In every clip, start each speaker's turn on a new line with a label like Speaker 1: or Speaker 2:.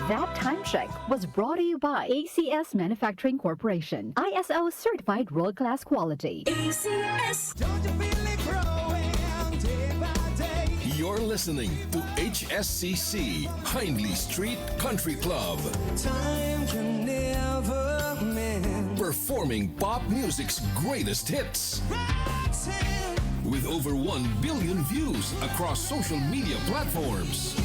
Speaker 1: That time check was brought to you by ACS Manufacturing Corporation, ISO certified world-class quality.
Speaker 2: ACS.
Speaker 3: Don't you feel it growing day by day?
Speaker 4: You're listening to HSCC, Hindley Street Country Club,
Speaker 3: Time can never mend.
Speaker 4: performing pop music's greatest hits.
Speaker 3: Rising.
Speaker 4: With over 1 billion views across social media platforms.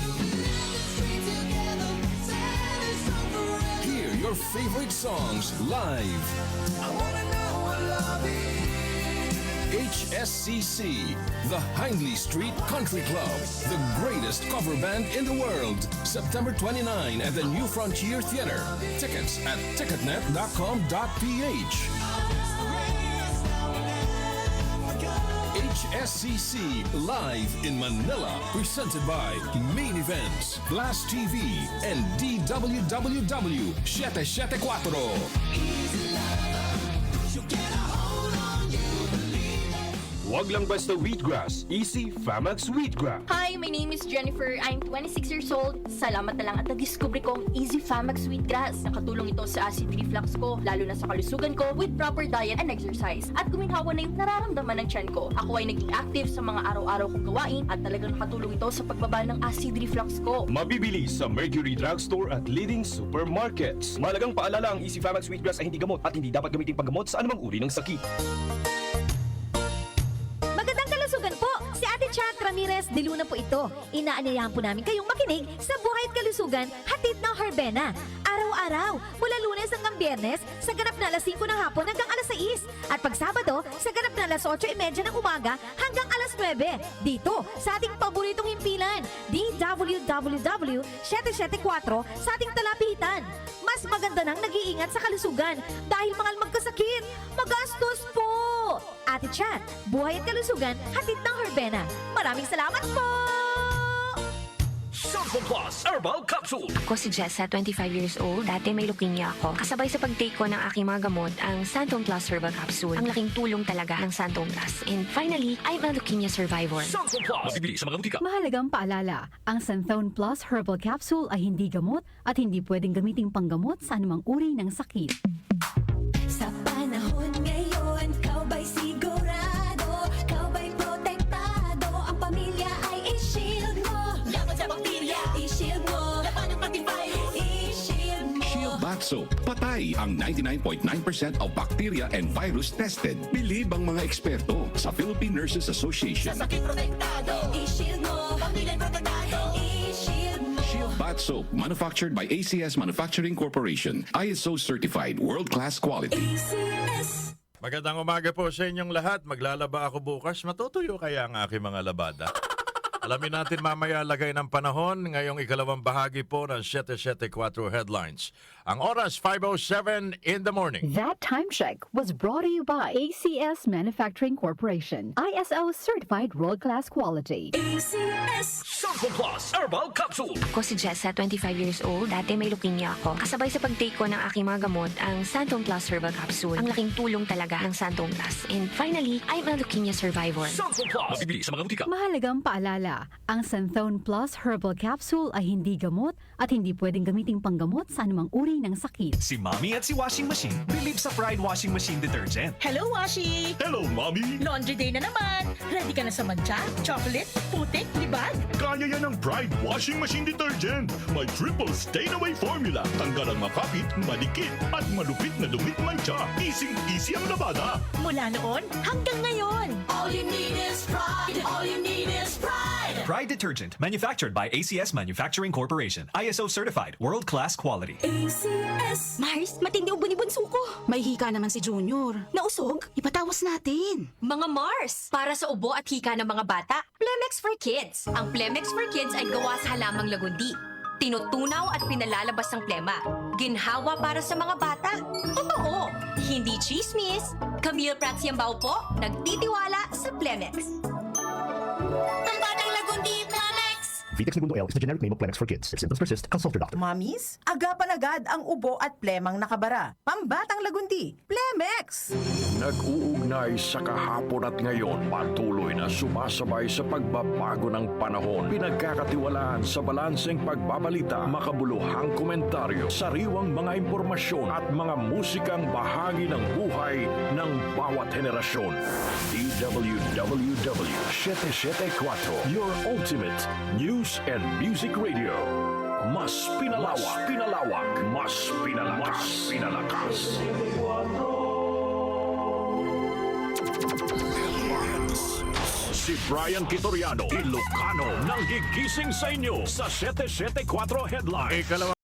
Speaker 4: Hear your favorite songs live.
Speaker 3: I wanna know what love is.
Speaker 4: HSCC, the Hindley Street Country Club, the greatest cover band in the world. September 29 at the New Frontier Theater. Tickets at ticketnet.com.ph. HSCC Live in Manila, presented by Main Events, Glass TV, and DWWW 774.
Speaker 5: Wag lang basta wheatgrass. Easy Famax Wheatgrass.
Speaker 6: Hi, my name is Jennifer. I'm 26 years old. Salamat na lang at na-discover ko ang Easy Famax Wheatgrass. Nakatulong ito sa acid reflux ko, lalo na sa kalusugan ko with proper diet and exercise. At guminhawa na yung nararamdaman ng tiyan ko. Ako ay naging active sa mga araw-araw kong gawain at talagang nakatulong ito sa pagbaba ng acid reflux ko.
Speaker 5: Mabibili sa Mercury Drugstore at leading supermarkets. Malagang paalala, ang Easy Famax Wheatgrass ay hindi gamot at hindi dapat gamitin panggamot sa anumang uri ng sakit.
Speaker 7: Magandang kalusugan po! Si Ate Chat Ramirez de Luna po ito. Inaanyayahan po namin kayong makinig sa Buhay at Kalusugan, hatid ng Herbena. Araw-araw, mula Lunes hanggang Biyernes, sa ganap na alas 5 ng hapon hanggang alas 6. At pag Sabado, sa ganap na alas 8:30 ng umaga hanggang alas 9. Dito, sa ating paboritong himpilan, DWWW 774 sa ating talapitan. Mas maganda nang nag-iingat sa kalusugan dahil mahal magkasakit. Magastos po! Ate Chat, Buhay at Kalusugan, hatid ng Herbena. Maraming salamat po!
Speaker 5: Sample Plus Herbal Capsule.
Speaker 8: Ako si Jessa, 25 years old. Dati may leukemia ako. Kasabay sa pag-take ko ng aking mga gamot, ang Santon Plus Herbal Capsule. Ang laking tulong talaga ng Santon Plus. And finally, I'm a leukemia survivor.
Speaker 5: Sample Plus. Mabibili sa mga butika.
Speaker 1: Mahalagang paalala, ang Santhone Plus Herbal Capsule ay hindi gamot at hindi pwedeng gamiting panggamot sa anumang uri ng sakit.
Speaker 2: Sa panahon ngayon, kau ba'y sigurado? Kau ba'y protektado? Ang pamilya ay i-shield mo. Laban sa bakterya, i-shield mo. Laban ng pati virus, i-shield mo.
Speaker 9: Shield Bath Soap. Patay ang 99.9% of bacteria and virus tested. Bilib ang mga eksperto sa Philippine Nurses Association.
Speaker 2: Sa sakit protektado, i-shield mo. Pamilya protektado, i-shield mo.
Speaker 9: Shield Bath Soap, manufactured by ACS Manufacturing Corporation. ISO certified world-class quality.
Speaker 2: ACS.
Speaker 10: Magandang umaga po sa inyong lahat. Maglalaba ako bukas. Matutuyo kaya ang aking mga labada. Alamin natin mamaya lagay ng panahon ngayong ikalawang bahagi po ng 774 Headlines. Ang oras 5:07 in the morning.
Speaker 1: That time check was brought to you by ACS Manufacturing Corporation, ISO certified world-class quality.
Speaker 2: ACS.
Speaker 5: Sample Plus Herbal Capsule.
Speaker 8: Ako si Jessa, 25 years old. Dati may leukemia ako. Kasabay sa pag-take ko ng aking mga gamot, ang Santon Plus Herbal Capsule. Ang laking tulong talaga ng Santon Plus. And finally, I'm a leukemia survivor.
Speaker 5: Sample Plus. Mabibili sa mga butika.
Speaker 1: Mahalagang paalala, ang Santhone Plus Herbal Capsule ay hindi gamot at hindi pwedeng gamiting panggamot sa anumang uri ng sakit.
Speaker 11: Si Mommy at si Washing Machine believe sa Pride Washing Machine Detergent.
Speaker 12: Hello, Washi!
Speaker 5: Hello, Mommy!
Speaker 12: Laundry day na naman! Ready ka na sa mancha, chocolate, putik, libag?
Speaker 5: Kaya yan ang Pride Washing Machine Detergent. May triple stain-away formula. Tanggal ang makapit, malikit, at malupit na dumit mancha. Easy ang labada.
Speaker 12: Mula noon hanggang ngayon!
Speaker 2: All you need is pride. All you need is pride.
Speaker 11: Pride Detergent, manufactured by ACS Manufacturing Corporation. ISO certified, world-class quality.
Speaker 2: ACS.
Speaker 7: Mars, matindi ubo ni bunso ko.
Speaker 12: May hika naman si Junior.
Speaker 7: Nausog?
Speaker 12: Ipatawas natin.
Speaker 6: Mga Mars, para sa ubo at hika ng mga bata, Plemex for Kids. Ang Plemex for Kids ay gawa sa halamang lagundi. Tinutunaw at pinalalabas ng plema. Ginhawa para sa mga bata. Totoo! Hindi chismis. Camille Prats Yambao po, nagtitiwala sa Plemex. Ang batang lagundi, Plemex!
Speaker 13: Vitex Segundo L is the generic name of Plenex for kids. If symptoms persist, consult your doctor.
Speaker 14: Mamis, agapan agad ang ubo at plemang nakabara. Pambatang lagundi, Plemex!
Speaker 15: Nag-uugnay sa kahapon at ngayon, patuloy na sumasabay sa pagbabago ng panahon. Pinagkakatiwalaan sa balanseng pagbabalita, makabuluhang komentaryo, sariwang mga impormasyon at mga musikang bahagi ng buhay ng bawat henerasyon. DWWW 774, your ultimate news and music radio. Mas pinalawak, mas pinalakas. Si Brian Kitoriano, Ilocano, nang gigising sa inyo sa 774 Headlines.